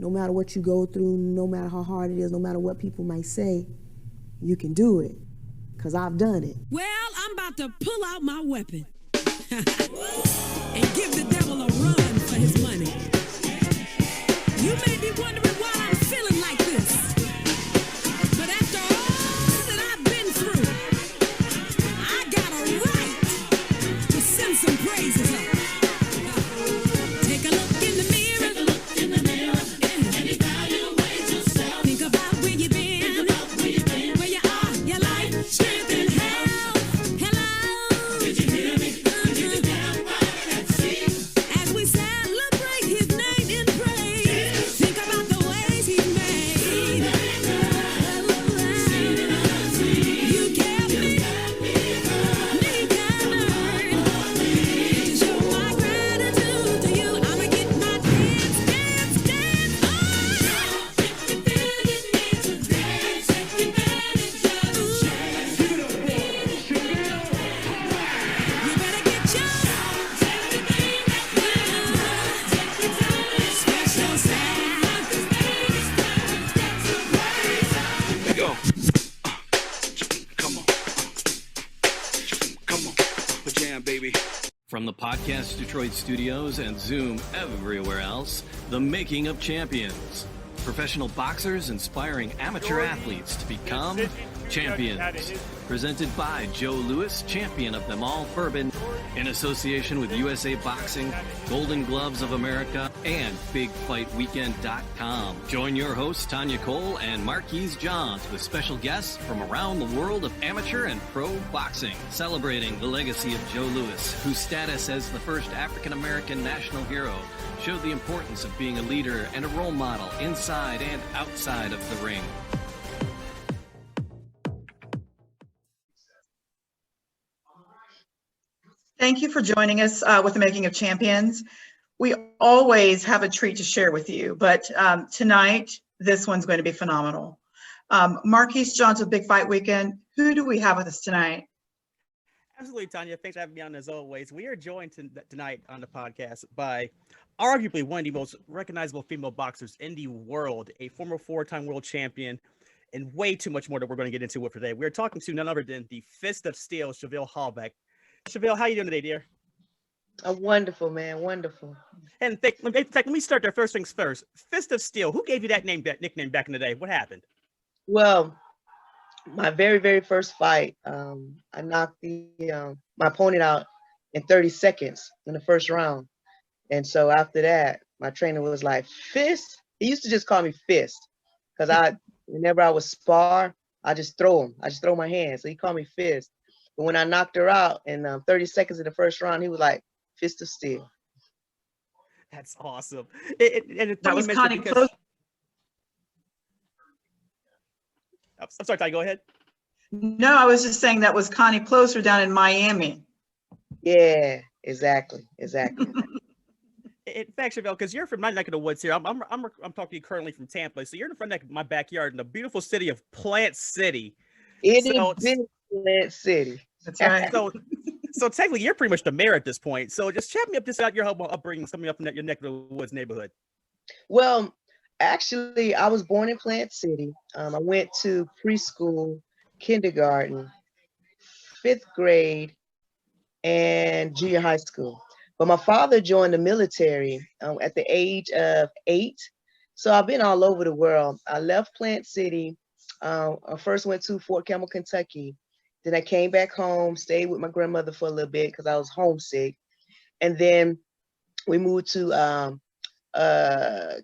no matter what you go through, no matter how hard it is, no matter what people might say, you can do it, because I've done it. Well, I'm about to pull out my weapon and give the devil a run for his money. You may be wondering why I'm feeling like this, but after all that I've been through, I got a right to send some praises up. Take a look in the mirror, and evaluate yourself. Think about where you've been, where you are, your life, strength and health. Hello, did you hear me? Get it down right and see. As we celebrate his name in praise, think about the ways he made. You kept me covered. To show my gratitude to you, I'ma get my dance on. If you feel you need to dance, take advantage of the chance. You better get your special sound. Go. Come on. Come on. Pajam, baby. From the Podcast Detroit studios and Zoom everywhere else, The Making of Champions. Professional boxers inspiring amateur athletes to become champions. Presented by Joe Louis, champion of them all, Bourbon, in association with USA Boxing, Golden Gloves of America, and BigFightWeekend.com. Join your hosts, Tanya Cole and Marquise Johns, with special guests from around the world of amateur and pro boxing, celebrating the legacy of Joe Louis, whose status as the first African-American national hero showed the importance of being a leader and a role model inside and outside of the ring. Thank you for joining us with the Making of Champions. We always have a treat to share with you, but tonight, this one's going to be phenomenal. Marquise Johns with Big Fight Weekend, who do we have with us tonight? Absolutely, Tanya. Thanks for having me on as always. We are joined tonight on the podcast by arguably one of the most recognizable female boxers in the world, a former four-time world champion, and way too much more that we're going to get into with today. We're talking to none other than the Fist of Steel, Chevelle Hallback. Chevelle, how you doing today, dear? Wonderful, man. Wonderful. And in fact, let me start there. First things first. Fist of Steel. Who gave you that nickname back in the day? What happened? Well, my very, very first fight, I knocked my opponent out in 30 seconds in the first round. And so after that, my trainer was like, Fist? He used to just call me Fist because whenever I would spar, I just throw him. I just throw my hands. So he called me Fist. But when I knocked her out in 30 seconds in the first round, he was like, Fist of Steel. That's awesome. That was Connie Close. I'm sorry, Ty, go ahead. No, I was just saying that was Connie Closer down in Miami. Yeah, exactly. In fact, Chevelle, because you're from my neck of the woods here. I'm talking to you currently from Tampa. So you're from my backyard in the beautiful city of Plant City. It is Plant City. That's right. So technically, you're pretty much the mayor at this point. So just chat me up just about your upbringing, something up in your neck of the woods neighborhood. Well, actually, I was born in Plant City. I went to preschool, kindergarten, 5th grade, and junior high school. But my father joined the military at the age of 8. So I've been all over the world. I left Plant City. I first went to Fort Campbell, Kentucky. Then I came back home, stayed with my grandmother for a little bit because I was homesick. And then we moved to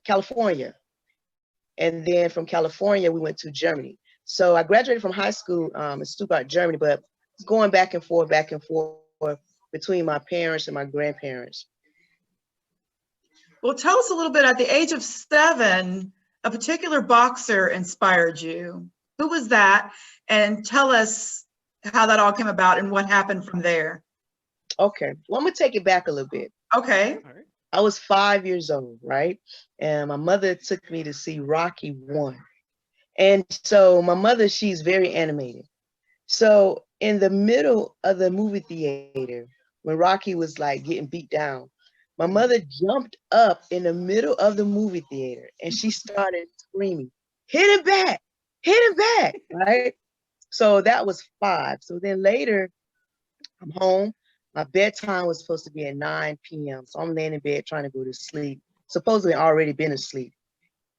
California. And then from California, we went to Germany. So I graduated from high school in Stuttgart, Germany, but going back and forth between my parents and my grandparents. Well, tell us a little bit. At the age of 7, a particular boxer inspired you. Who was that? And tell us how that all came about and what happened from there. Okay. Well, I'm going to take it back a little bit. Okay. All right. I was 5 years old, right? And my mother took me to see Rocky 1. And so my mother, she's very animated. So in the middle of the movie theater, when Rocky was like getting beat down, My mother jumped up in the middle of the movie theater and she started screaming, hit him back, right? So that was 5. So then later, I'm home. My bedtime was supposed to be at 9 p.m. So I'm laying in bed trying to go to sleep. Supposedly already been asleep.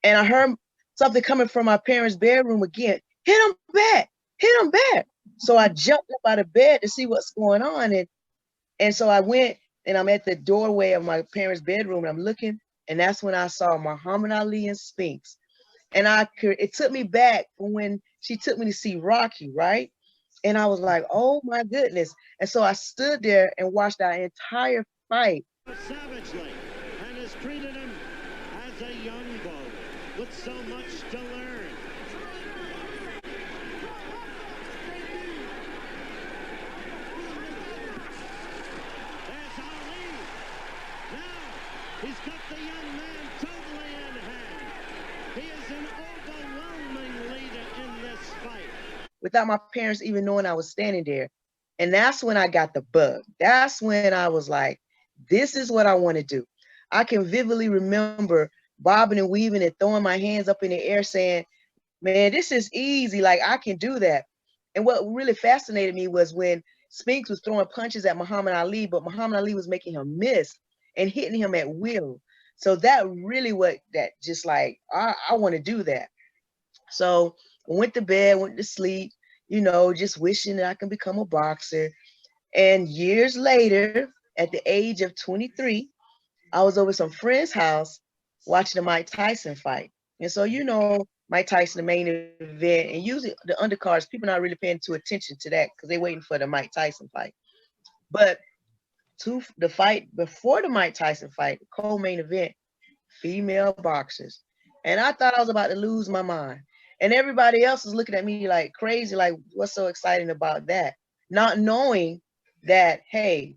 And I heard something coming from my parents' bedroom again. Hit him back, hit him back. So I jumped up out of bed to see what's going on. And so I went and I'm at the doorway of my parents' bedroom and I'm looking. And that's when I saw Muhammad Ali and Spinks. And it took me back from when she took me to see Rocky, right? And I was like, oh my goodness. And so I stood there and watched our entire fight. Savagely, and has treated him as a young bull with so much to learn. There's Ali. Now he's got the young man totally in hand. He is an overwhelming leader in this fight. Without my parents even knowing I was standing there. And that's when I got the bug. That's when I was like, this is what I want to do. I can vividly remember bobbing and weaving and throwing my hands up in the air saying, man, this is easy. Like, I can do that. And what really fascinated me was when Spinks was throwing punches at Muhammad Ali, but Muhammad Ali was making him miss and hitting him at will. So that really I want to do that. So I went to bed, went to sleep, just wishing that I can become a boxer. And years later, at the age of 23, I was over some friend's house watching the Mike Tyson fight. And so, Mike Tyson, the main event, and usually the undercards, people not really paying too attention to that because they're waiting for the Mike Tyson fight. But the fight before the Mike Tyson fight, the co-main event, female boxers. And I thought I was about to lose my mind. And everybody else was looking at me like crazy, like, what's so exciting about that? Not knowing that, hey,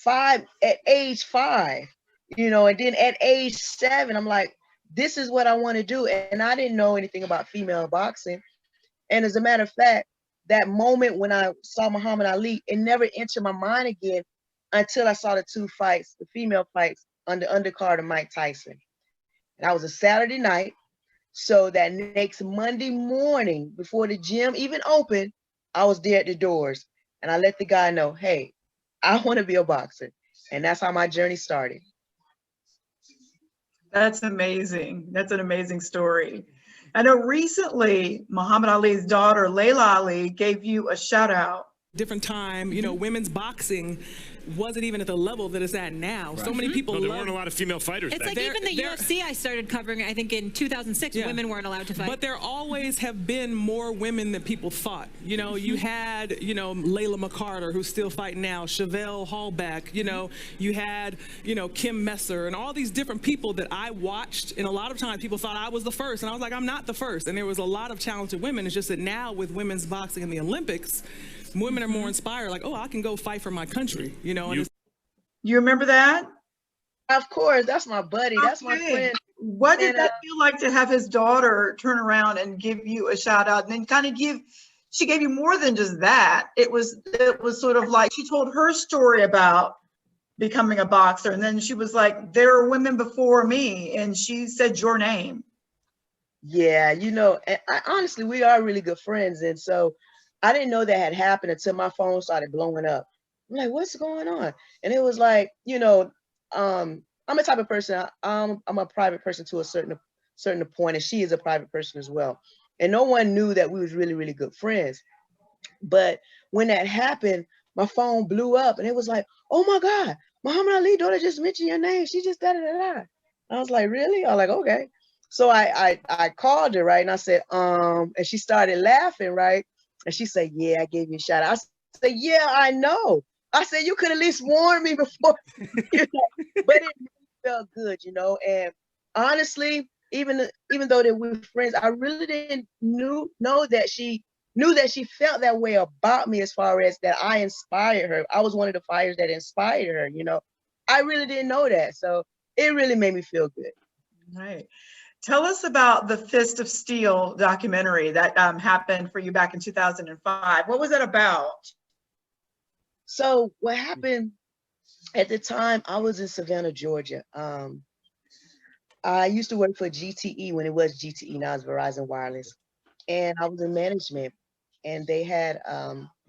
at age 5, and then at age 7, I'm like, this is what I want to do. And I didn't know anything about female boxing. And as a matter of fact, that moment when I saw Muhammad Ali, it never entered my mind again until I saw the 2 fights, the female fights on the undercard of Mike Tyson. And that was a Saturday night. So that next Monday morning, before the gym even opened, I was there at the doors. And I let the guy know, hey, I want to be a boxer. And that's how my journey started. That's amazing. That's an amazing story. I know recently, Muhammad Ali's daughter, Laila Ali, gave you a shout out. Different time, women's boxing wasn't even at the level that it's at now. Right. So many people there weren't a lot of female fighters. It's like even the UFC I started covering, I think in 2006, women weren't allowed to fight. But there always have been more women than people thought. You had, Layla McCarter, who's still fighting now, Chevelle Hallback, you had, Kim Messer, and all these different people that I watched. And a lot of times people thought I was the first. And I was like, I'm not the first. And there was a lot of talented women. It's just that now with women's boxing in the Olympics, women are more inspired, like, oh, I can go fight for my country, And you remember that? Of course, that's my buddy. Okay. That's my friend. What did that feel like to have his daughter turn around and give you a shout out and then she gave you more than just that. It was sort of like she told her story about becoming a boxer. And then she was like, there are women before me. And she said your name. Yeah, and honestly, we are really good friends. And so I didn't know that had happened until my phone started blowing up. I'm like, what's going on? And it was like, I'm a type of person, I'm a private person to a certain point, and she is a private person as well. And no one knew that we was really, really good friends. But when that happened, my phone blew up and it was like, oh my God, Muhammad Ali daughter just mentioned your name. She just da-da-da-da. I was like, really? I was like, okay. So I called her, right? And I said, and she started laughing, right? And she said, yeah, I gave you a shout out. I said, yeah, I know. I said, you could at least warn me before, but it really felt good, and honestly, even though they were friends, I really didn't know that she felt that way about me, as far as that I inspired her. I was one of the fighters that inspired her, I really didn't know that. So it really made me feel good. Right. Tell us about the Fist of Steel documentary that happened for you back in 2005. What was that about? So what happened At the time, I was in Savannah, Georgia. I used to work for GTE when it was GTE, now it's Verizon Wireless. And I was in management, and they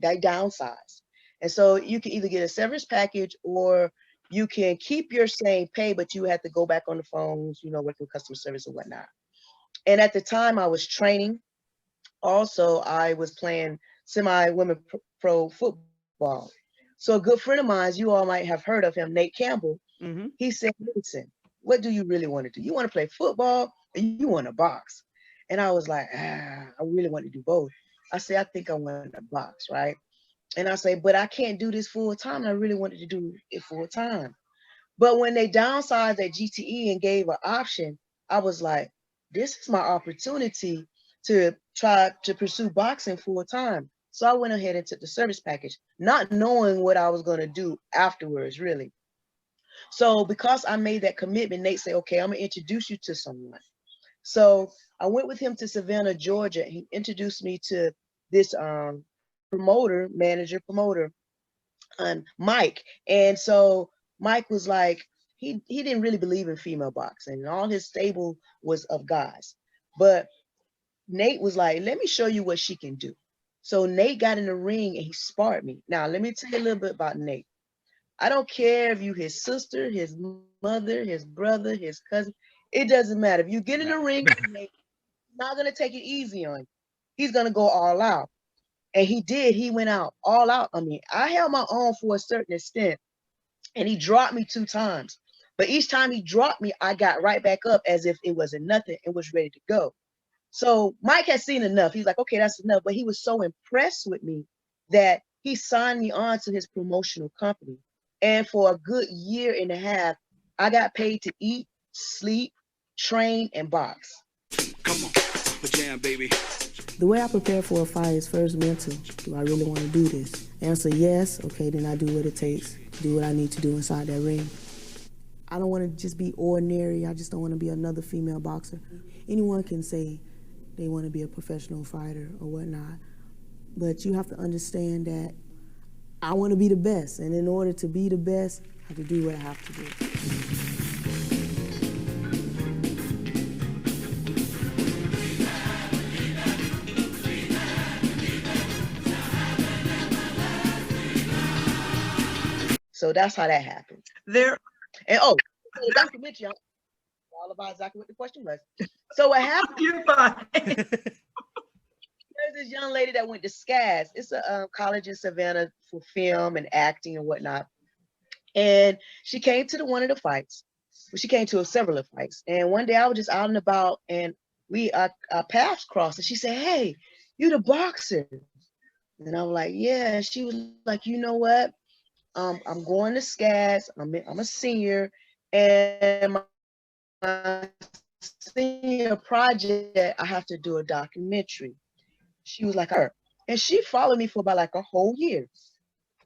downsized. And so you can either get a severance package, or you can keep your same pay, but you have to go back on the phones, work with customer service and whatnot. And at the time I was training. Also, I was playing semi-women pro football. So a good friend of mine, you all might have heard of him, Nate Campbell, he said, listen, what do you really want to do? You want to play football or you want to box? And I was like, I really want to do both. I said, I think I want to box, right? And I say, but I can't do this full time. And I really wanted to do it full time. But when they downsized at GTE and gave an option, I was like, this is my opportunity to try to pursue boxing full time. So I went ahead and took the service package, not knowing what I was going to do afterwards, really. So because I made that commitment, Nate said, okay, I'm going to introduce you to someone. So I went with him to Savannah, Georgia. He introduced me to this promoter, Mike. And so Mike was like, he didn't really believe in female boxing, and all his stable was of guys. But Nate was like, let me show you what she can do. So Nate got in the ring and he sparred me. Now, let me tell you a little bit about Nate. I don't care if you his sister, his mother, his brother, his cousin. It doesn't matter. If you get in the ring with Nate, he's not going to take it easy on you. He's going to go all out. And he did. He went out all out. I mean, I held my own for a certain extent, and he dropped me 2 times. But each time he dropped me, I got right back up as if it wasn't nothing and was ready to go. So Mike had seen enough. He's like, okay, that's enough. But he was so impressed with me that he signed me on to his promotional company. And for a good year and a half, I got paid to eat, sleep, train, and box. Come on, jam, baby. The way I prepare for a fight is first mental. Do I really want to do this? Answer yes. Okay, then I do what it takes. Do what I need to do inside that ring. I don't want to just be ordinary. I just don't want to be another female boxer. Anyone can say they want to be a professional fighter or whatnot, but you have to understand that I want to be the best, and in order to be the best, I have to do what I have to do. So that's how that happened. And documentary, all about exactly what the question was. So what happened? You're fine. There's this young lady that went to SCAS. It's a college in Savannah for film and acting and whatnot. And she came to one of the fights. Well, she came to several of the fights. And one day I was just out and about, and our paths crossed. And she said, "Hey, you the boxer?" And I was like, "Yeah." And she was like, "You know what? I'm going to SCAS. I'm a senior, and my senior project, I have to do a documentary." She was like, her. And she followed me for about like a whole year.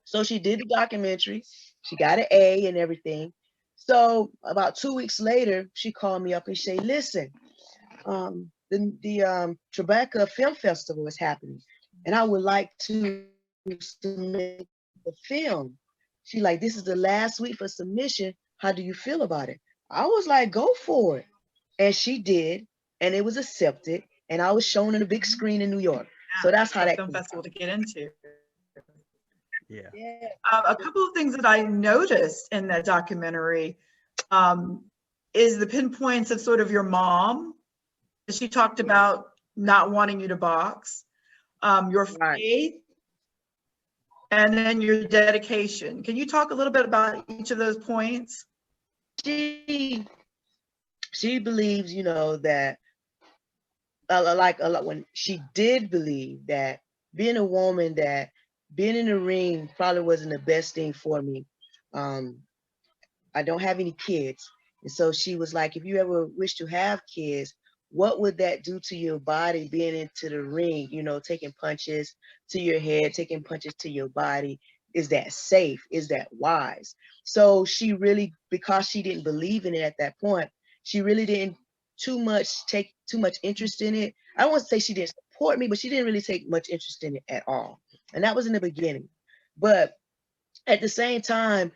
So she did the documentary. She got an A and everything. So about 2 weeks later, she called me up and said, "Listen, the Tribeca Film Festival is happening, and I would like to submit the film." She like, "This is the last week for submission. How do you feel about it?" I was like, "Go for it." And she did, and it was accepted, and I was shown in a big screen in New York. So that's how that film festival to get into. Yeah. A couple of things that I noticed in that documentary is the pinpoints of sort of your mom. She talked about not wanting you to box, your faith, and then your dedication. Can you talk a little bit about each of those points? She believes, that when she did believe that being a woman, that being in the ring probably wasn't the best thing for me. I don't have any kids. And so she was like, if you ever wish to have kids, what would that do to your body being into the ring, taking punches to your head, taking punches to your body? Is that safe? Is that wise? So she really, because she didn't believe in it at that point, she really didn't take too much interest in it. I don't want to say she didn't support me, but she didn't really take much interest in it at all. And that was in the beginning. But at the same time,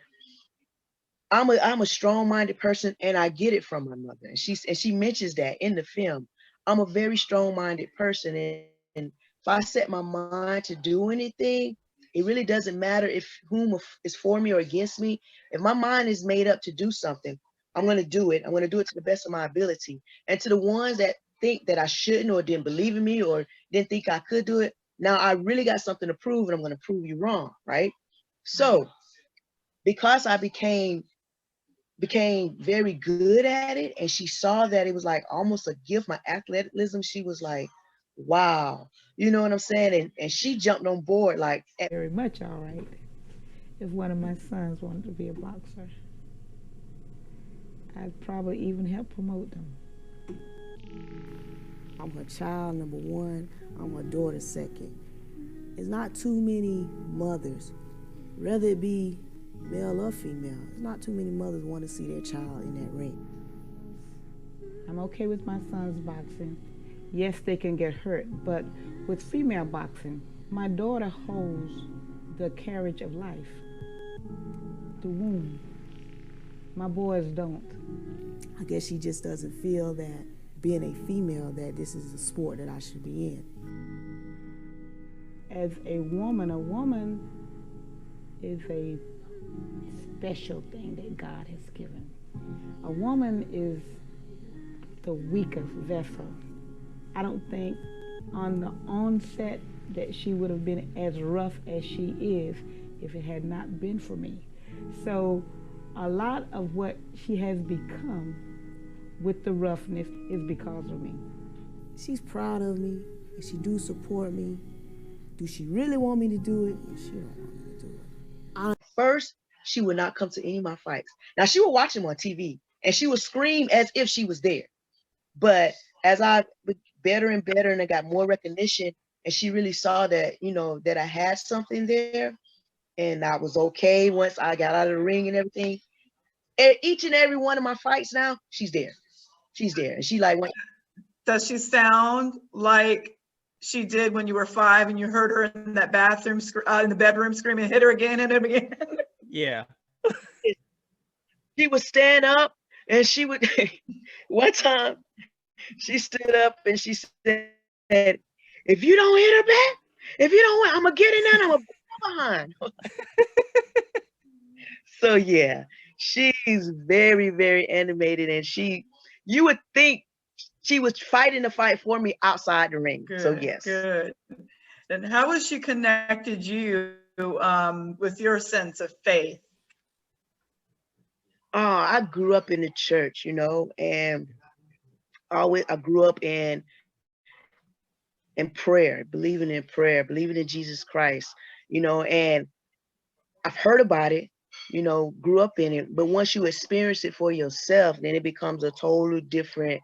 I'm a strong-minded person, and I get it from my mother. And she mentions that in the film. I'm a very strong-minded person, and if I set my mind to do anything, it really doesn't matter if whom is for me or against me. If my mind is made up to do something, I'm going to do it. I'm going to do it to the best of my ability. And to the ones that think that I shouldn't or didn't believe in me or didn't think I could do it, now I really got something to prove, and I'm going to prove you wrong, right? So because I became very good at it, and she saw that it was like almost a gift, my athleticism, she was like, wow, you know what I'm saying? And she jumped on board like very much all right if one of my sons wanted to be a boxer. I'd probably even help promote them. I'm her child, number one. I'm her daughter, second. It's not too many mothers, whether it be male or female, there's not too many mothers want to see their child in that ring. I'm okay with my sons boxing. Yes, they can get hurt, but with female boxing, my daughter holds the carriage of life, the womb. My boys don't. I guess she just doesn't feel that being a female, that this is a sport that I should be in. As a woman is a special thing that God has given. A woman is the weakest vessel. I don't think on the onset that she would have been as rough as she is if it had not been for me. So a lot of what she has become with the roughness is because of me. She's proud of me, and she do support me. Do she really want me to do it? She don't want me to do it. First, she would not come to any of my fights. Now, she would watch them on TV, and she would scream as if she was there. But as I was better and better, and I got more recognition, and she really saw that, you know, that I had something there, and I was okay once I got out of the ring and everything. And each and every one of my fights now, she's there. She's there. And she like, went. Does she sound like she did when you were 5 and you heard her in that bathroom, in the bedroom screaming, hit her again, hit her again? Yeah. She would stand up, and she would, one time, she stood up and she said, if you don't hit her back, if you don't, I'm going to get in there and I'm going to put her behind. So yeah, she's very, very animated, and you would think she was fighting the fight for me outside the ring. Good, so yes. Good. And how has she connected you with your sense of faith? I grew up in the church, you know, and I grew up in prayer, believing in Jesus Christ, you know, and I've heard about it, you know, grew up in it, but once you experience it for yourself, then it becomes a totally different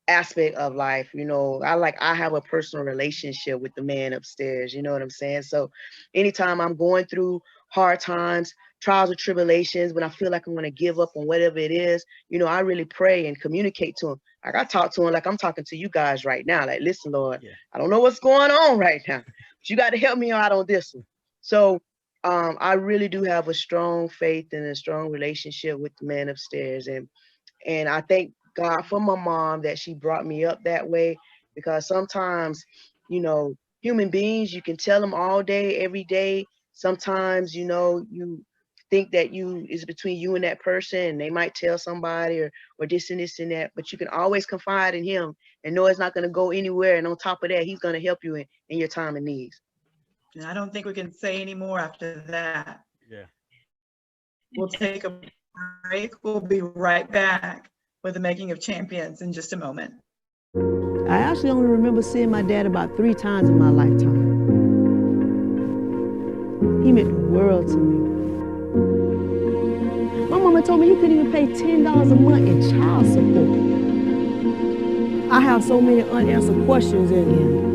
aspect of life. You know, I have a personal relationship with the man upstairs, you know what I'm saying? So anytime I'm going through hard times, trials or tribulations, when I feel like I'm going to give up on whatever it is, you know, I really pray and communicate to him. Like I talk to him like I'm talking to you guys right now. Like, listen, Lord, I don't know what's going on right now, but you got to help me out on this one. So I really do have a strong faith and a strong relationship with the man upstairs. And I thank God for my mom that she brought me up that way, because sometimes, you know, human beings, you can tell them all day, every day. Sometimes, you know, you think that is between you and that person, and they might tell somebody or this and this and that, but you can always confide in him and know it's not going to go anywhere. And on top of that, he's going to help you in your time of needs. And I don't think we can say any more after that. Yeah. We'll take a break. We'll be right back with the Making of Champions in just a moment. I actually only remember seeing my dad about 3 times in my lifetime. He meant the world to me. My mama told me he couldn't even pay $10 a month in child support. I have so many unanswered questions in him.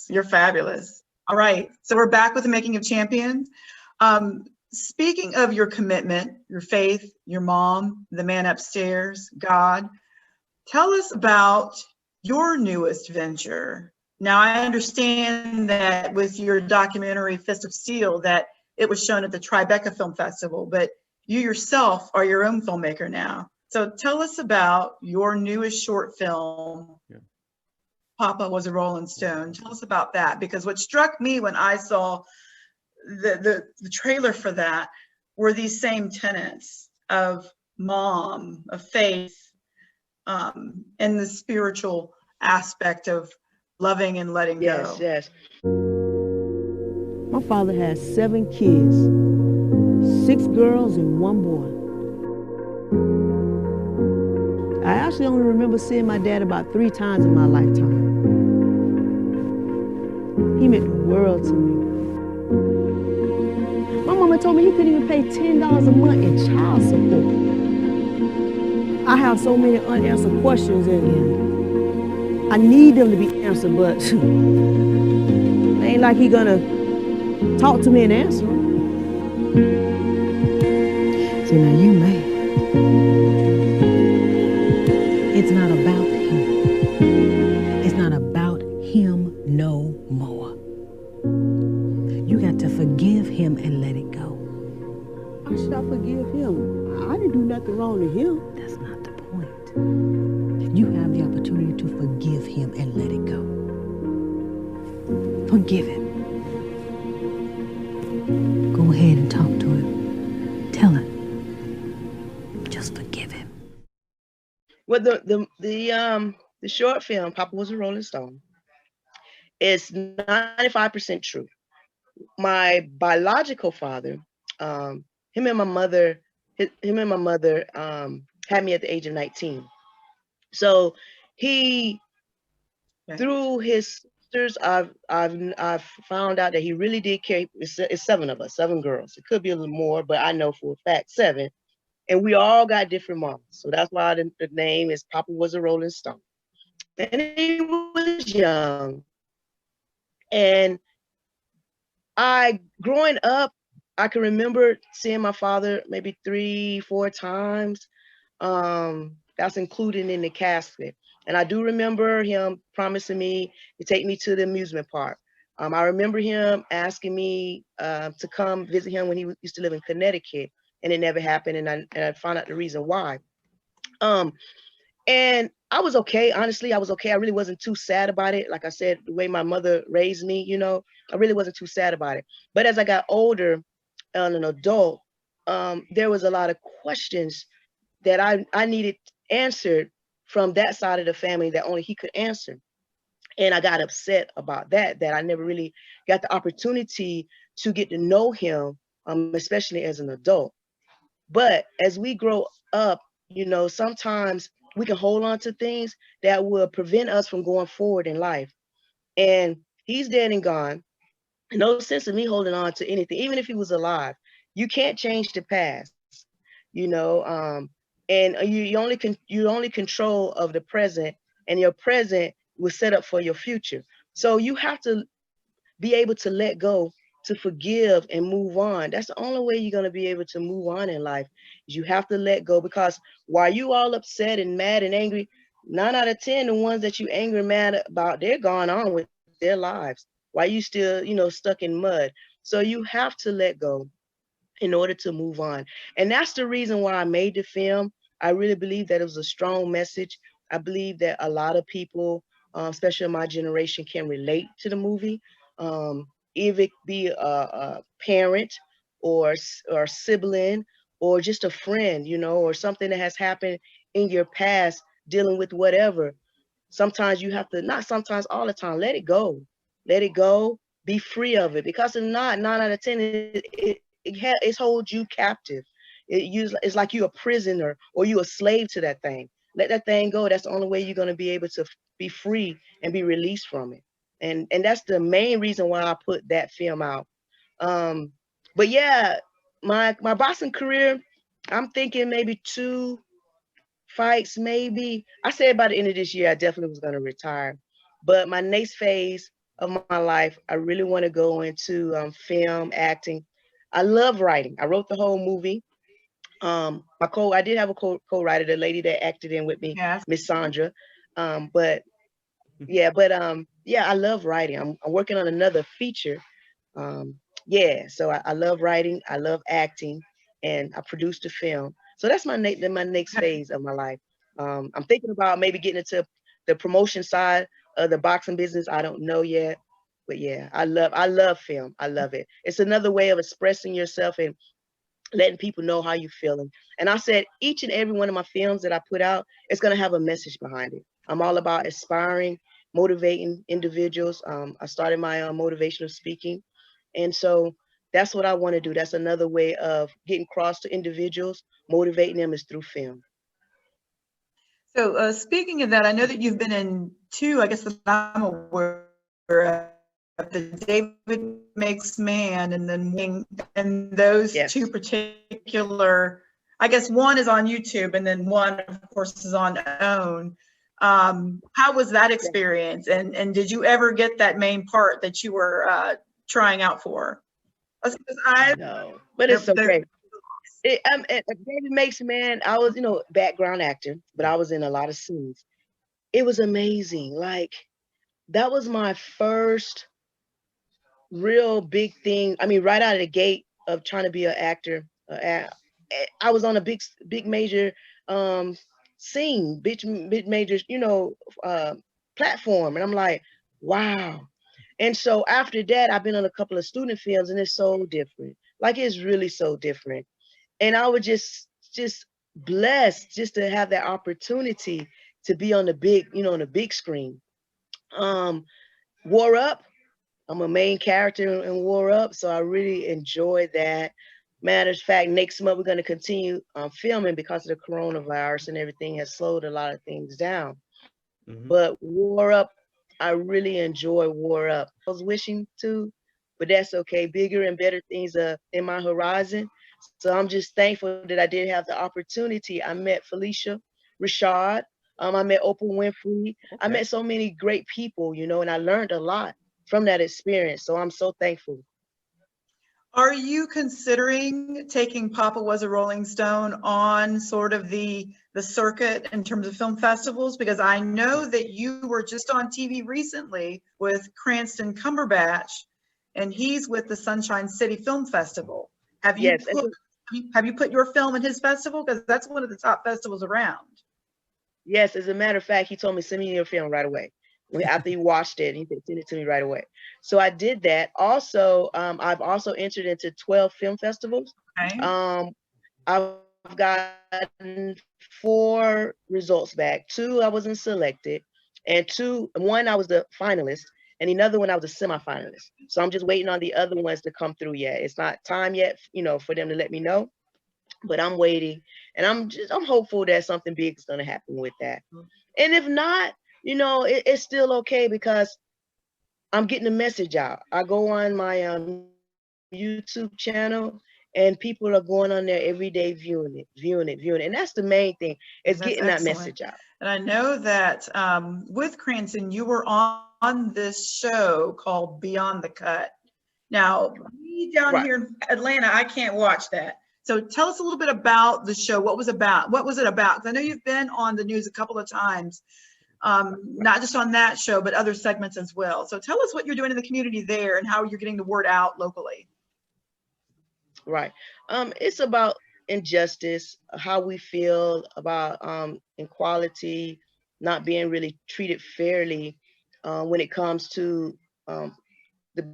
You're fabulous. All right. So we're back with the Making of Champions. Speaking of your commitment, your faith, your mom, the man upstairs, God, tell us about your newest venture. Now, I understand that with your documentary, Fist of Steel, that it was shown at the Tribeca Film Festival, but you yourself are your own filmmaker now. So tell us about your newest short film, Papa Was a Rolling Stone. Tell us about that, because what struck me when I saw the trailer for that were these same tenets of mom, of faith, and the spiritual aspect of loving and letting go. Yes. My father had 7 kids, 6 girls and 1 boy. I actually only remember seeing my dad about 3 times in my lifetime. He meant the world to me. My mama told me he couldn't even pay $10 a month in child support. I have so many unanswered questions and I need them to be answered, but it ain't like he gonna talk to me and answer them. See, now you mad. It's not about him. It's not about him no more. You got to forgive him and let it go. How should I forgive him? I didn't do nothing wrong to him. That's not the point. You have the opportunity to forgive him and let it go. Forgive him. Go ahead and talk to him. Tell him. Just forgive him. Well, the short film, Papa Was a Rolling Stone, is 95% true. My biological father, him and my mother had me at the age of 19. So he, through his sisters, I've found out that he really did care. It's 7 of us, 7 girls. It could be a little more, but I know for a fact 7. And we all got different moms. So that's why the name is Papa Was a Rolling Stone. And he was young. And growing up, I can remember seeing my father maybe 3-4 times. That's included in the casket. And I do remember him promising me to take me to the amusement park. I remember him asking me to come visit him when he used to live in Connecticut, and it never happened. And I found out the reason why. And I was okay. Honestly, I was okay. I really wasn't too sad about it. Like I said, the way my mother raised me, you know, I really wasn't too sad about it. But as I got older and an adult, there was a lot of questions that I needed answered from that side of the family that only he could answer. And I got upset about that I never really got the opportunity to get to know him, especially as an adult. But as we grow up, you know, sometimes we can hold on to things that will prevent us from going forward in life. And he's dead and gone. No sense of me holding on to anything, even if he was alive. You can't change the past, you know, and you only control of the present, and your present was set up for your future. So you have to be able to let go, to forgive and move on. That's the only way you're going to be able to move on in life, is you have to let go. Because while you all upset and mad and angry, 9 out of 10, the ones that you angry and mad about, they're gone on with their lives. While you still, you know, stuck in mud. So you have to let go in order to move on. And that's the reason why I made the film. I really believe that it was a strong message. I believe that a lot of people, especially my generation, can relate to the movie. If it be a parent or sibling or just a friend, you know, or something that has happened in your past dealing with whatever. Sometimes you have to, not sometimes, all the time, let it go. Let it go. Be free of it. Because if not, 9 out of 10, it holds you captive. It's like you're a prisoner or you're a slave to that thing. Let that thing go. That's the only way you're going to be able to be free and be released from it. And that's the main reason why I put that film out. But yeah, my boxing career, I'm thinking maybe 2 fights, maybe. I said by the end of this year, I definitely was going to retire. But my next phase of my life, I really want to go into film, acting. I love writing. I wrote the whole movie. I did have a co-writer, the lady that acted in with me, Yes. Miss Sandra. But yeah, I love writing. I'm working on another feature. Yeah, so I love writing, I love acting, and I produced a film. So that's my next phase of my life. I'm thinking about maybe getting into the promotion side of the boxing business. I don't know yet, but yeah, I love film. I love it. It's another way of expressing yourself and letting people know how you're feeling. And I said each and every one of my films that I put out, it's gonna have a message behind it. I'm all about inspiring, motivating individuals. I started my motivational speaking, and so that's what I want to do. That's another way of getting across to individuals, motivating them is through film. So speaking of that, I know that you've been in two, I guess that I'm aware of, the David Makes Man and then and those Yes. two particular, I guess one is on YouTube and then one, of course, is on OWN. How was that experience? And did you ever get that main part that you were trying out for? No, but it's okay. David Makes Man, I was, background actor, but I was in a lot of scenes. It was amazing. Like, that was my first real big thing. I mean, right out of the gate of trying to be an actor, I was on a big major scene, big major, platform, and I'm like, wow. And so after that, I've been on a couple of student films, and it's so different. Like, it's really so different. And I was just blessed just to have that opportunity to be on on the big screen. War Up, I'm a main character in War Up, so I really enjoyed that. Matter of fact, next month we're going to continue filming because of the coronavirus and everything has slowed a lot of things down. But War Up, I really enjoy War Up. I was wishing to, but that's okay. Bigger and better things are in my horizon. So I'm just thankful that I did have the opportunity. I met Felicia Rashad. I met Oprah Winfrey. I met so many great people, and I learned a lot from that experience. So I'm so thankful. Are you considering taking Papa Was a Rolling Stone on sort of the circuit in terms of film festivals? Because I know that you were just on TV recently with Cranston Cumberbatch, and he's with the Sunshine City Film Festival. Have you put your film in his festival? Because that's one of the top festivals around. Yes, as a matter of fact, he told me, send me your film right away. After he watched it, he said, send it to me right away. So I did that. Also, I've also entered into 12 film festivals. Okay. I've gotten 4 results back. 2 I wasn't selected, and 1 I was the finalist, and another one I was a semifinalist. So I'm just waiting on the other ones to come through yet. It's not time yet, for them to let me know, but I'm waiting, and I'm hopeful that something big is going to happen with that. And if not, it's still okay because I'm getting the message out. I go on my YouTube channel, and people are going on there every day viewing it. And that's the main thing, is getting that message out. And I know that with Cranston, you were on this show called Beyond the Cut. Now, me down here in Atlanta, I can't watch that. So tell us a little bit about the show. What was it about? Because I know you've been on the news a couple of times, not just on that show, but other segments as well. So tell us what you're doing in the community there and how you're getting the word out locally. Right. It's about injustice, how we feel about inequality, not being really treated fairly when it comes to the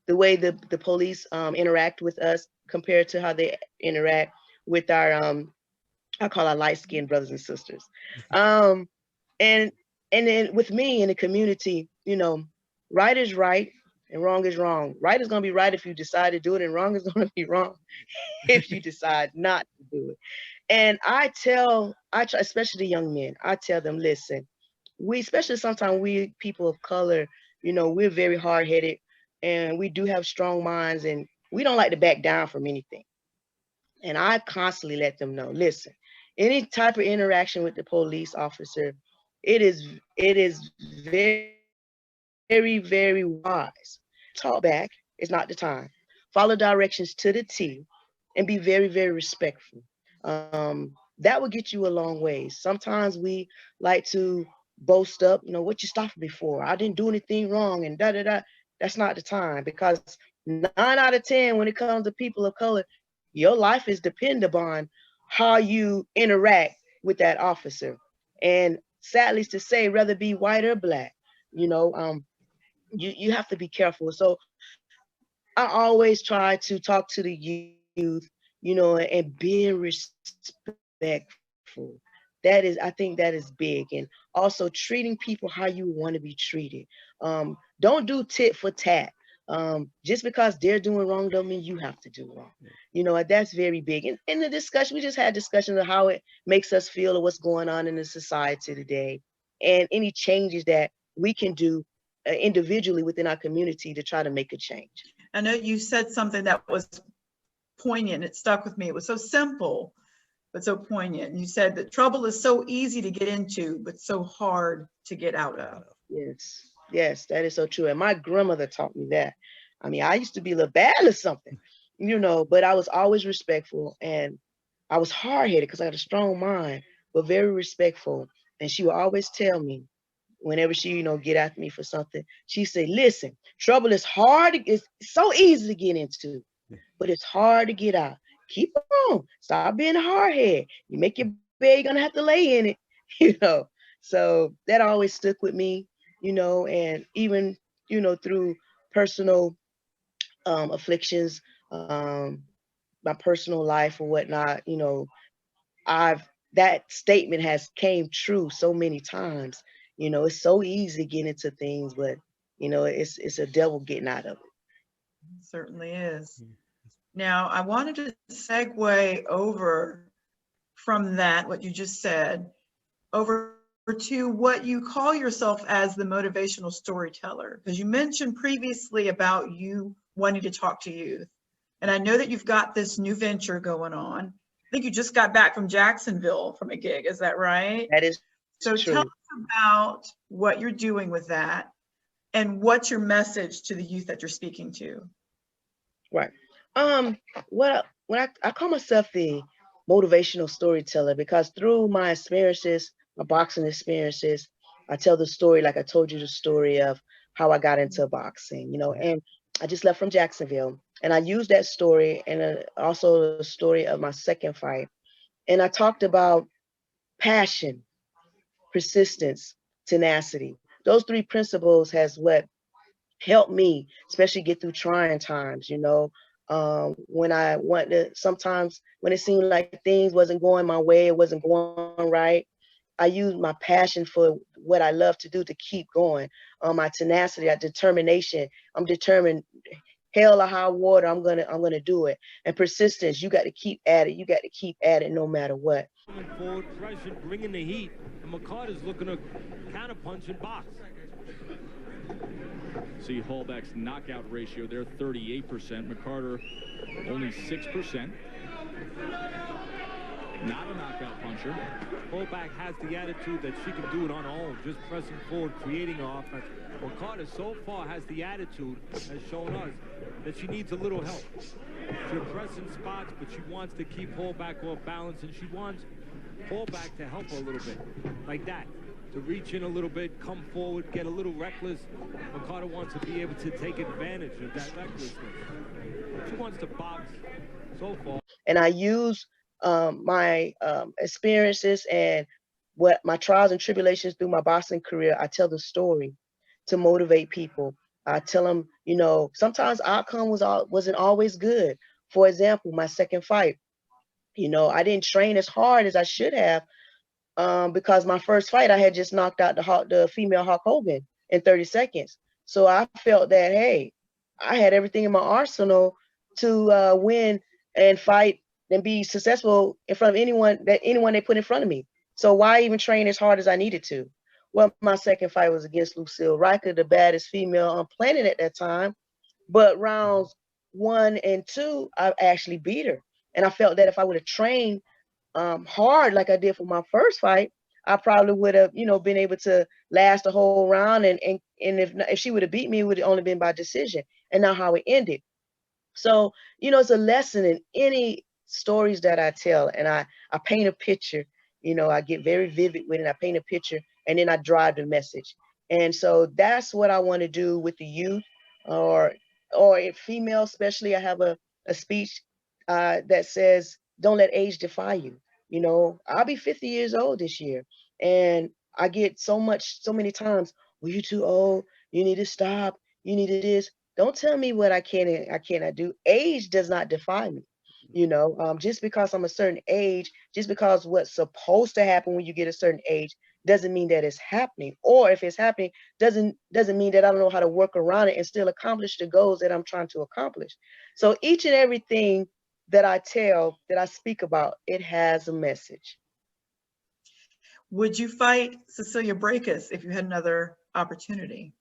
way the police interact with us compared to how they interact with our I call our light-skinned brothers and sisters. And then with me in the community, right is right and wrong is wrong. Right is going to be right if you decide to do it, and wrong is going to be wrong if you decide not to do it. And I try, especially the young men, I tell them, listen, especially sometimes we people of color, we're very hard-headed, and we do have strong minds, and we don't like to back down from anything. And I constantly let them know, listen, any type of interaction with the police officer, it is very, very, very wise. Talk back is not the time. Follow directions to the T and be very, very respectful. That will get you a long ways. Sometimes we like to boast up, what you stopped me for? I didn't do anything wrong and da da da. That's not the time, because 9 out of 10, when it comes to people of color, your life is dependent upon how you interact with that officer. And sadly to say, whether be white or black, you have to be careful. So I always try to talk to the youth, and being respectful. I think that is big. And also treating people how you want to be treated. Don't do tit for tat. Just because they're doing wrong don't mean you have to do wrong. That's very big. And in the discussion, we just had discussion of how it makes us feel or what's going on in the society today, and any changes that we can do individually within our community to try to make a change. I know you said something that was poignant. It stuck with me. It was so simple, but so poignant. You said that trouble is so easy to get into, but so hard to get out of. Yes, that is so true. And my grandmother taught me that. I mean, I used to be a little bad or something, but I was always respectful, and I was hard-headed because I had a strong mind, but very respectful. And she would always tell me, whenever she, get after me for something, she said, listen, trouble is hard. It's so easy to get into, but it's hard to get out. Keep on. Stop being a hardhead. You make your bed, you're going to have to lay in it, So that always stuck with me, and even, through personal afflictions, my personal life or whatnot, that statement has came true so many times. It's so easy to get into things, but it's a devil getting out of it. It certainly is. Now, I wanted to segue over from that, what you just said, over to what you call yourself as the motivational storyteller, because you mentioned previously about you wanting to talk to youth. And I know that you've got this new venture going on. I think you just got back from Jacksonville from a gig. Is that right? That is so true. Tell us about what you're doing with that and what's your message to the youth that you're speaking to. Right. When I call myself the motivational storyteller, because through my experiences, my boxing experiences, I tell the story, like I told you the story of how I got into boxing, and I just left from Jacksonville, and I used that story and also the story of my second fight. And I talked about passion, persistence, tenacity. Those 3 principles has what helped me, especially get through trying times, when I want to, sometimes when it seemed like things wasn't going my way, it wasn't going right, I used my passion for what I love to do to keep going. My tenacity, my determination. I'm determined, hell or high water, I'm gonna do it. And persistence, you got to keep at it. You got to keep at it no matter what. Coming forward, pressure, bringing the heat, and McCarter's looking to counterpunch and box. See Hallback's knockout ratio there, 38%. McCarter only 6%. Not a knockout puncher. Hallback has the attitude that she can do it on her own, just pressing forward, creating offense. McCarter so far has the attitude, has shown us, that she needs a little help. She's pressing spots, but she wants to keep Hallback off balance, and she wants Hallback to help her a little bit, like that. To reach in a little bit, come forward, get a little reckless. McCarter wants to be able to take advantage of that recklessness. She wants to box so far. And I use my experiences and what my trials and tribulations through my boxing career. I tell the story to motivate people. I tell them, sometimes outcome wasn't always good. For example, my second fight, I didn't train as hard as I should have. Because my first fight, I had just knocked out the female Hulk Hogan in 30 seconds. So I felt that, hey, I had everything in my arsenal to win and fight and be successful in front of anyone they put in front of me. So why even train as hard as I needed to? Well, my second fight was against Lucille Riker, the baddest female on planet at that time. But rounds 1 and 2, I actually beat her. And I felt that if I would have trained hard like I did for my first fight, I probably would have, been able to last the whole round. And if she would have beat me, it would have only been by decision, and not how it ended. So, it's a lesson in any stories that I tell, and I paint a picture. I get very vivid with it. I paint a picture, and then I drive the message. And so that's what I want to do with the youth, or if female, especially. I have a speech that says, "Don't let age defy you." I'll be 50 years old this year, and I get so many times, "Well, you're too old. You need to stop. You need to this." Don't tell me what I can and I cannot do. Age does not define me. Just because I'm a certain age, just because what's supposed to happen when you get a certain age doesn't mean that it's happening. Or if it's happening, doesn't mean that I don't know how to work around it and still accomplish the goals that I'm trying to accomplish. So each and everything that I tell, that I speak about, it has a message. Would you fight Cecilia Brækhus if you had another opportunity?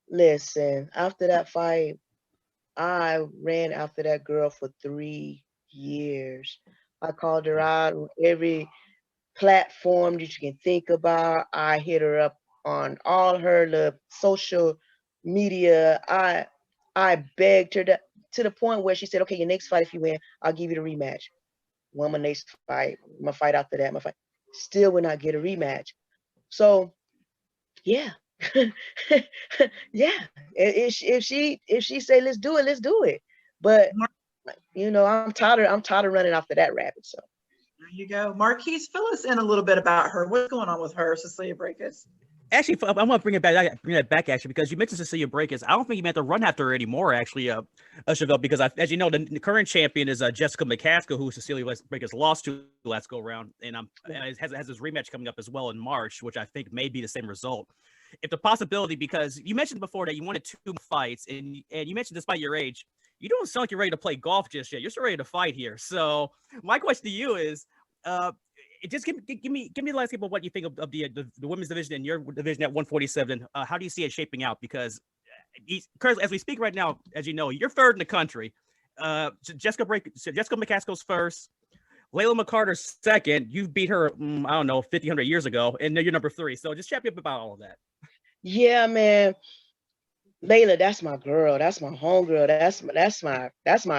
Listen, after that fight, I ran after that girl for 3 years. I called her out on every platform that you can think about. I hit her up on all her social media. I begged her to the point where she said, "Okay, your next fight, if you win, I'll give you the rematch." Won my next fight. My fight after that, my fight. Still would not get a rematch. So, yeah. Yeah. If she say let's do it, let's do it. But I'm tired of running after that rabbit. So there you go. Marquise, fill us in a little bit about her. What's going on with her, Cecilia Brækhus? Actually, I'm gonna bring that back actually, because you mentioned Cecilia Brækhus. I don't think you meant to run after her anymore, actually, Chevelle, because as you know, the current champion is Jessica McCaskill, who Cecilia Brækhus lost to last go round, and has this rematch coming up as well in March, which I think may be the same result. If the possibility, because you mentioned before that you wanted 2 fights, and you mentioned despite your age, you don't sound like you're ready to play golf just yet. You're still ready to fight here. So my question to you is, just give me the landscape of what you think of the women's division and your division at 147. How do you see it shaping out? Because currently, as we speak right now, as you know, you're third in the country. Jessica McCaskill's first. Laila McCarter's second. You beat her, I don't know, 50, 100 years ago, and now you're number 3. So just chat me up about all of that. Yeah, man. Laila, that's my girl. That's my homegirl. That's my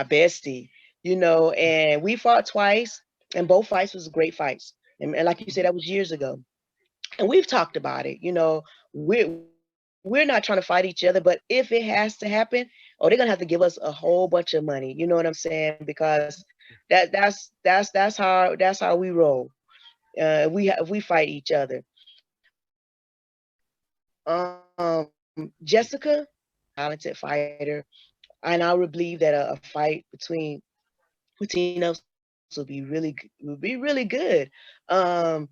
bestie. And we fought twice, and both fights was great fights. And like you said, that was years ago. And we've talked about it. We're not trying to fight each other, but if it has to happen, they're gonna have to give us a whole bunch of money. You know what I'm saying? Because that's how we roll. We fight each other. Jessica, talented fighter, and I would believe that a fight between us would be really good. I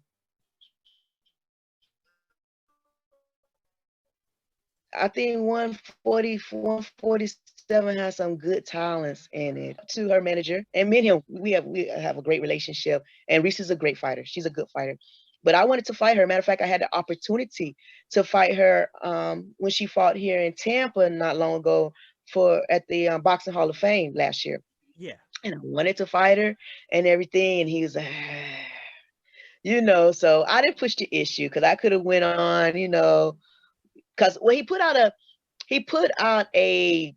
think 147 has some good talents in it. To her manager, and me and him, we have a great relationship. And Reese is a great fighter. She's a good fighter. But I wanted to fight her. Matter of fact, I had the opportunity to fight her when she fought here in Tampa not long ago at the Boxing Hall of Fame last year. Yeah. And I wanted to fight her and everything. And he was like, so I didn't push the issue because I could have went on, because he put out a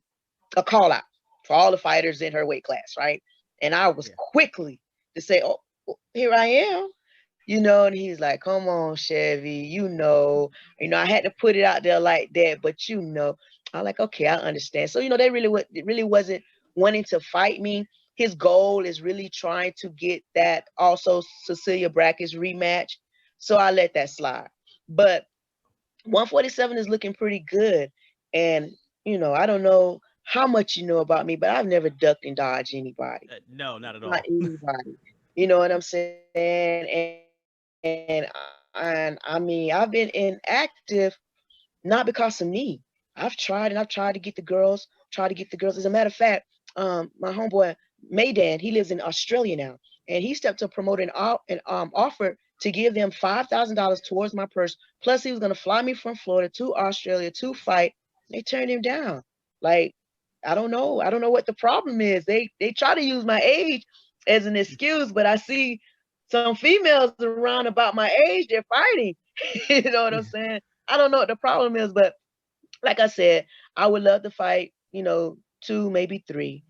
call out for all the fighters in her weight class, right? And I was quickly to say, "Oh, here I am," and he's like, "Come on, Chevy, I had to put it out there like that, but I'm like, okay, I understand." So they really wasn't wanting to fight me. His goal is really trying to get that also Cecilia Brækhus rematch. So I let that slide, but 147 is looking pretty good. And, I don't know how much you know about me, but I've never ducked and dodged anybody. No, not at all. Not anybody. You know what I'm saying? And I mean, I've been inactive, not because of me. I've tried to get the girls, As a matter of fact, my homeboy, Maydan, he lives in Australia now. And he stepped to promote an offer to give them $5,000 towards my purse. Plus, he was going to fly me from Florida to Australia to fight. They turned him down. Like, I don't know what the problem is. They try to use my age as an excuse, but I see some females around about my age, they're fighting. You know what I'm saying? I don't know what the problem is, but like I said, I would love to fight, 2, maybe 3,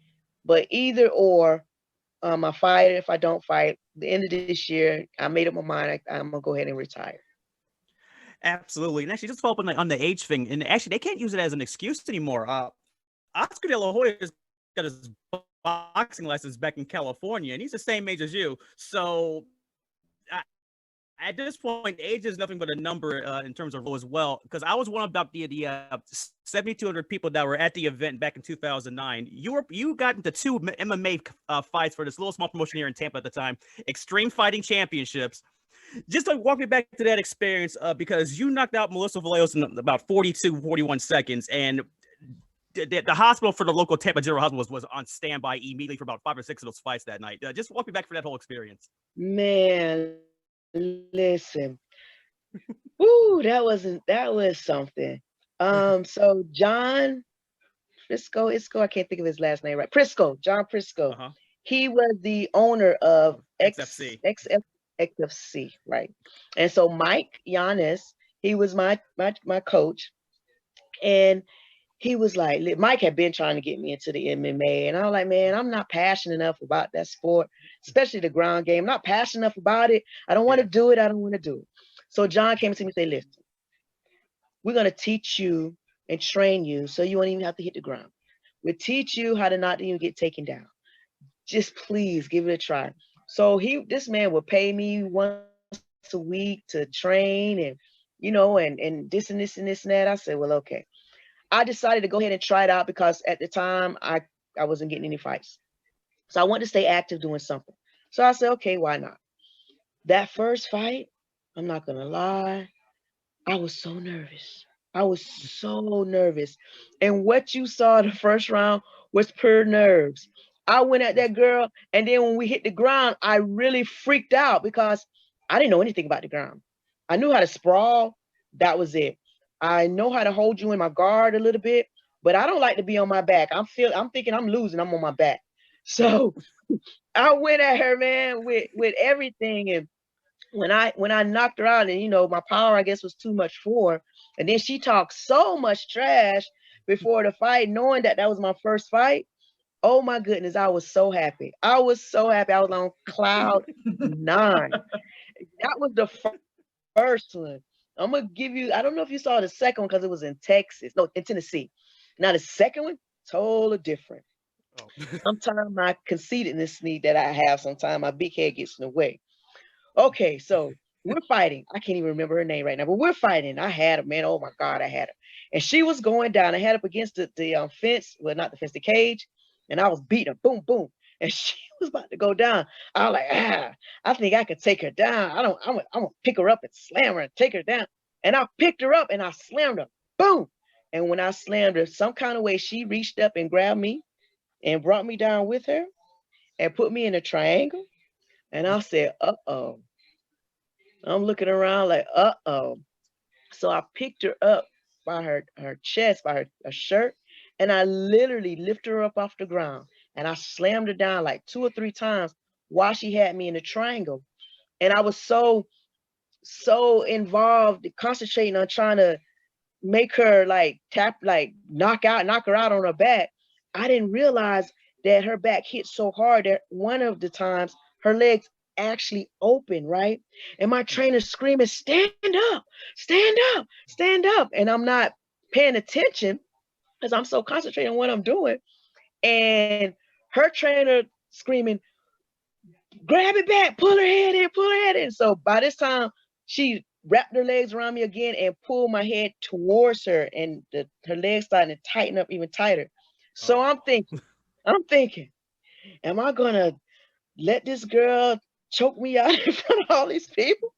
but either or, I fight. If I don't fight, the end of this year, I made up my mind. I'm gonna go ahead and retire. Absolutely. And actually, just follow up on the age thing. And actually, they can't use it as an excuse anymore. Oscar De La Hoya's got his boxing license back in California, and he's the same age as you. So at this point, age is nothing but a number in terms of role as well. Because I was one about the 7,200 people that were at the event back in 2009. You got into 2 MMA fights for this little small promotion here in Tampa at the time, Extreme Fighting Championships. Just like walk me back to that experience, because you knocked out Melissa Vallejos in about 41 seconds, and the hospital for the local Tampa General Hospital was on standby immediately for about 5 or 6 of those fights that night. Just walk me back for that whole experience. Man, listen. Woo, that was something. So John Prisco, I can't think of his last name right. John Prisco. He was the owner of XFC, right? And so Mike Giannis, he was my coach, and he was like, Mike had been trying to get me into the MMA, and I was like, man, I'm not passionate enough about that sport, especially the ground game. I'm not passionate enough about it. I don't want to do it. I don't want to do it. So John came to me and said, listen, we're going to teach you and train you so you won't even have to hit the ground. We'll teach you how to not even get taken down. Just please give it a try. So this man would pay me once a week to train, and and this and this and this and that. I said, well, okay. I decided to go ahead and try it out because at the time I wasn't getting any fights. So I wanted to stay active doing something. So I said, okay, why not? That first fight, I'm not gonna lie, I was so nervous. And what you saw the first round was pure nerves. I went at that girl, and then when we hit the ground, I really freaked out because I didn't know anything about the ground. I knew how to sprawl. That was it. I know how to hold you in my guard a little bit, but I don't like to be on my back. I'm thinking I'm losing. I'm on my back. So I went at her, man, with everything. And when I knocked her out, and my power, I guess, was too much for her. And then she talked so much trash before the fight, knowing that was my first fight. Oh my goodness, I was so happy. I was on cloud 9. That was the first one. I'm gonna give you, I don't know if you saw the second one because it was in Tennessee. Now the second one, totally different. Sometimes my conceitedness that I have, sometimes my big head gets in the way. Okay, so we're fighting. I can't even remember her name right now, but we're fighting. I had her, man. Oh my God, I had her. And she was going down. I had up against the fence, well, not the fence, the cage, and I was beating her, boom, boom. And she was about to go down. I was like, I think I could take her down. I'm gonna pick her up and slam her and take her down. And I picked her up and I slammed her, boom. And when I slammed her, some kind of way, she reached up and grabbed me and brought me down with her and put me in a triangle. And I said, uh-oh. I'm looking around like, uh-oh. So I picked her up by her chest, by her shirt, and I literally lifted her up off the ground. And I slammed her down like 2 or 3 times while she had me in a triangle. And I was so involved, concentrating on trying to make her knock her out on her back. I didn't realize that her back hit so hard that one of the times her legs actually open, right? And my trainer's screaming, stand up, stand up, stand up. And I'm not paying attention because I'm so concentrated on what I'm doing. And her trainer screaming, grab it back, pull her head in, pull her head in. So by this time, she wrapped her legs around me again and pulled my head towards her, and her legs started to tighten up even tighter. So I'm thinking, am I gonna let this girl choke me out in front of all these people?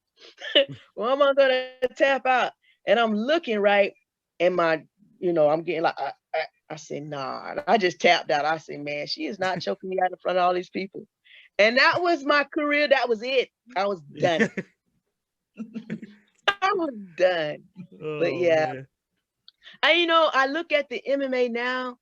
Or am I gonna tap out? And I'm looking right, and I'm getting like, I said, nah. I just tapped out. I said, man, she is not choking me out in front of all these people. And that was my career. That was it. I was done. I was done. But yeah. Man. I look at the MMA now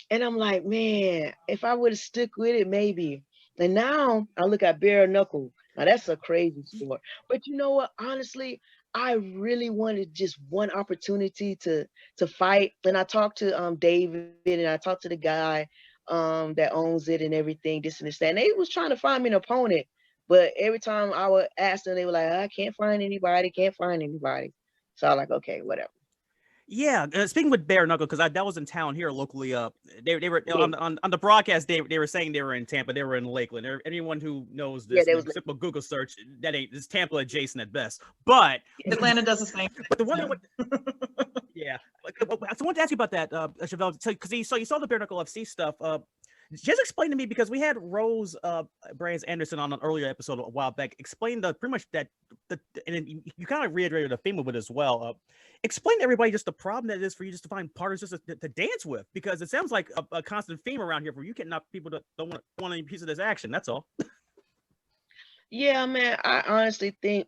and I'm like, man, if I would have stuck with it, maybe. And now I look at bare knuckle. Now that's a crazy sport. But you know what? Honestly, I really wanted just one opportunity to fight. And I talked to David, and I talked to the guy that owns it and everything, this and this, that. And they was trying to find me an opponent. But every time I would ask them, they were like, I can't find anybody, can't find anybody. So I was like, okay, whatever. Yeah, speaking with bare knuckle, because that was in town here locally. They were Yeah. on the broadcast. They were saying they were in Tampa. They were in Lakeland. Anyone who knows Yeah, this, they was simple Google search, that ain't, it's Tampa adjacent at best. But Atlanta does the same. But the one that yeah. So I wanted to ask you about that, Chevelle, because you saw the bare knuckle FC stuff. Just explain to me, because we had Rose Brands Anderson on an earlier episode a while back. Explain pretty much that and you kind of reiterated a theme of it as well. Explain to everybody just the problem that it is for you just to find partners just to dance with, because it sounds like a constant theme around here for you getting up people that don't want any piece of this action. That's all. Yeah, man. I honestly think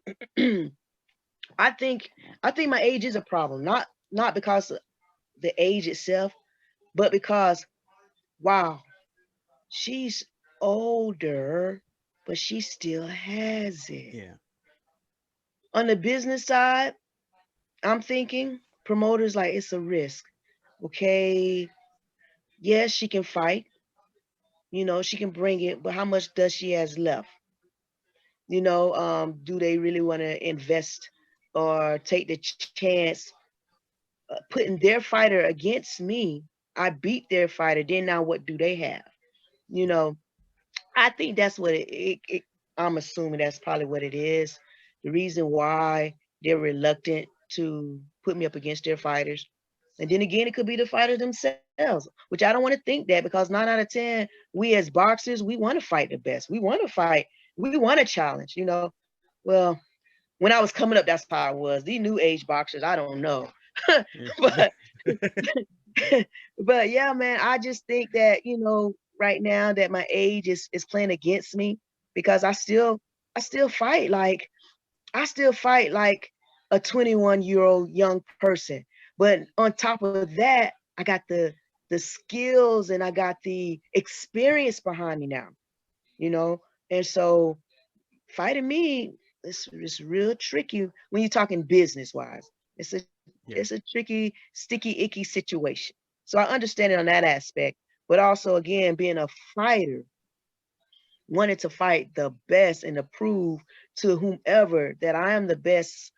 I think my age is a problem. Not because of the age itself, but because wow, she's older, but she still has it. Yeah. On the business side, I'm thinking promoters like it's a risk. Okay, yes, she can fight. You know, she can bring it, but how much does she has left? You know, do they really want to invest or take the chance putting their fighter against me? I beat their fighter. Then now what do they have? You know, I think that's what I'm assuming that's probably what it is. The reason why they're reluctant to put me up against their fighters. And then again, it could be the fighters themselves, which I don't want to think that, because 9 out of 10, we as boxers, we want to fight the best. We want to fight. We want a challenge, you know. Well, when I was coming up, that's how I was. These new age boxers, I don't know. but but yeah, man, I just think that, you know, right now that my age is playing against me, because I still fight like I still fight like a 21-year-old young person. But on top of that, I got the skills and I got the experience behind me now, you know. And so fighting me is real tricky when you're talking business wise. It's a tricky, sticky, icky situation. So I understand it on that aspect, but also again, being a fighter, wanting to fight the best and to prove to whomever that I am the best,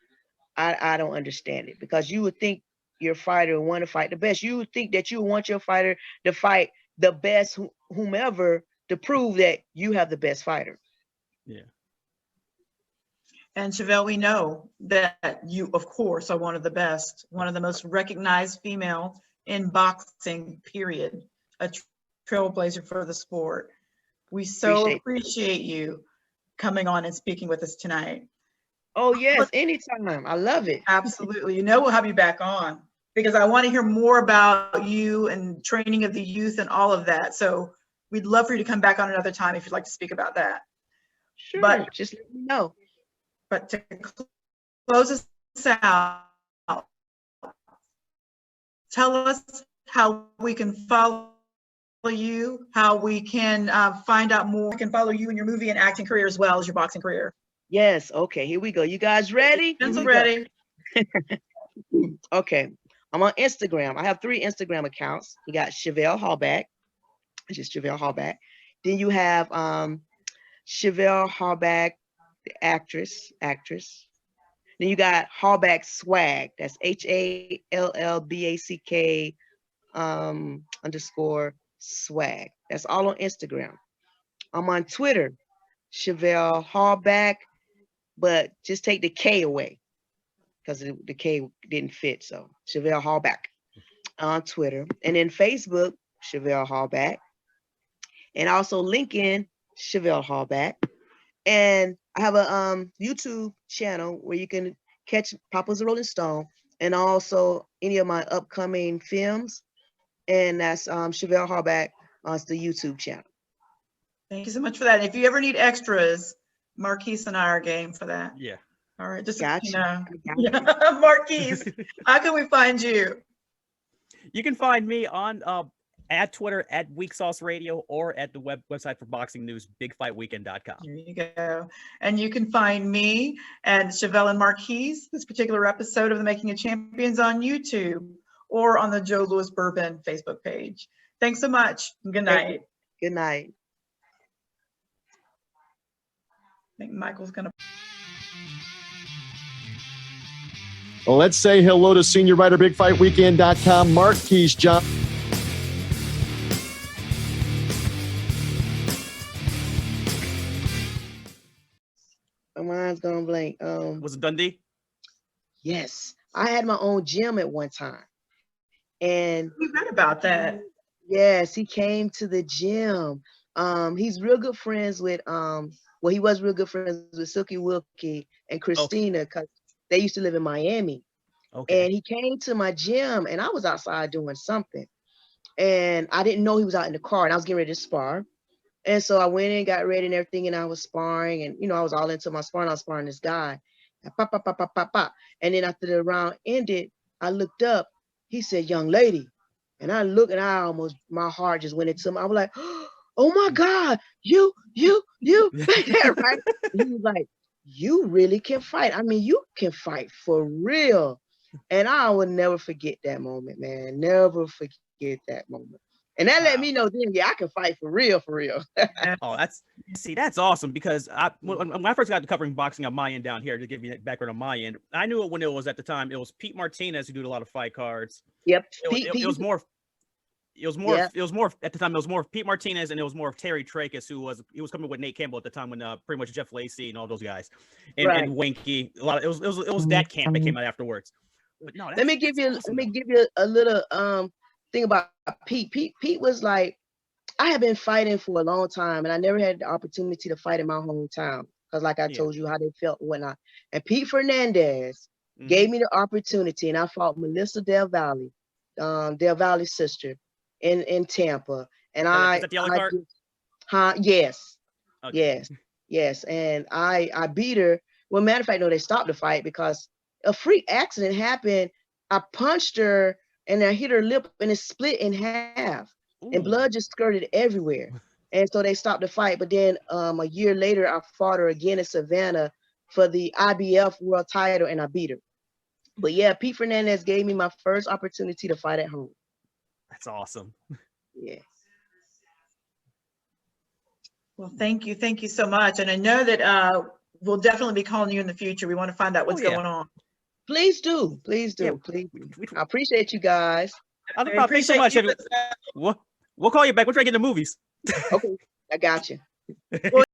I don't understand it, because you would think your fighter would want to fight the best. You would think that you want your fighter to fight the best, whomever, to prove that you have the best fighter. Yeah. And Chevelle, we know that you, of course, are one of the best, one of the most recognized female in boxing, period, a trailblazer for the sport. We so appreciate you coming on and speaking with us tonight. Oh, yes, anytime. I love it. Absolutely. You know, we'll have you back on, because I want to hear more about you and training of the youth and all of that. So we'd love for you to come back on another time if you'd like to speak about that. Sure, but just let me know. But to close us out, tell us how we can follow you, how we can find out more. We can follow you in your movie and acting career as well as your boxing career. Yes. Okay, here we go. You guys ready? Pencil ready. Okay. I'm on Instagram. I have 3 Instagram accounts. You got Chevelle Hallback, which is Chevelle Hallback. Then you have Chevelle Hallback, the actress. Then you got Hallback Swag. That's HALLBACK _ swag. That's all on Instagram. I'm on Twitter, Chevelle Hallback, but just take the K away, because the K didn't fit. So Chevelle Hallback on Twitter. And then Facebook, Chevelle Hallback. And also LinkedIn, Chevelle Hallback. And I have a YouTube channel where you can catch Papa's a Rolling Stone, and also any of my upcoming films. And that's Chevelle Hallback on the YouTube channel. Thank you so much for that. And if you ever need extras, Marquise and I are game for that. Yeah. All right. Just gotcha. You know. Marquise, how can we find you? You can find me on at Twitter at Weak Sauce Radio or at the website for boxing news, bigfightweekend.com. There you go. And you can find me and Chevelle and Marquise, this particular episode of The Making of Champions, on YouTube or on the Joe Louis Bourbon Facebook page. Thanks so much. Good night. Good night. I think Michael's going to. Well, let's say hello to senior writer, bigfightweekend.com, Marquise John. My mind's gonna blank. Was it Dundee? Yes, I had my own gym at one time, and we read about that. Yes, he came to the gym. He's real good friends with he was real good friends with Silky Wilkie and Christina, because they used to live in Miami. Okay. And he came to my gym, and I was outside doing something, and I didn't know he was out in the car, and I was getting ready to spar. And so I went in, got ready and everything, and I was sparring, and I was all into my sparring. I was sparring this guy. Pop, pop, pop, pop, pop, pop. And then after the round ended, I looked up. He said, "Young lady." And I looked, and my heart just went into him. I was like, "Oh my God, you, right?" And he was like, "You really can fight. I mean, you can fight for real." And I will never forget that moment, man. Never forget that moment. And that let me know then, I can fight for real. Oh, that's awesome, because when I first got to covering boxing on my end down here, to give you that background on my end, I knew it when it was at the time. It was Pete Martinez who did a lot of fight cards. Yep. It was more at the time. It was more of Pete Martinez, and it was more of Terry Tracus, who was coming with Nate Campbell at the time, when pretty much Jeff Lacey and all those guys, and Winky. A lot of it was that camp that came out afterwards. But no, let me give you a little thing about Pete. Pete was like, I have been fighting for a long time, and I never had the opportunity to fight in my hometown, because like I told you how they felt and whatnot. And Pete Fernandez gave me the opportunity, and I fought Melissa Del Valle, Del Valle's sister, in Tampa. And is that the yellow card? Yes. Okay. Yes. And I beat her. Well, matter of fact, no, they stopped the fight because a freak accident happened. I punched her, and I hit her lip, and it split in half. Ooh. And blood just skirted everywhere. And so they stopped the fight. But then a year later, I fought her again in Savannah for the IBF world title, and I beat her. But yeah, Pete Fernandez gave me my first opportunity to fight at home. That's awesome. Yeah. Well, thank you so much. And I know that we'll definitely be calling you in the future. We want to find out what's going on. Please do. Yeah. Please. I appreciate you guys. I appreciate so much. We'll call you back. We're trying to get in the movies. Okay, I got you.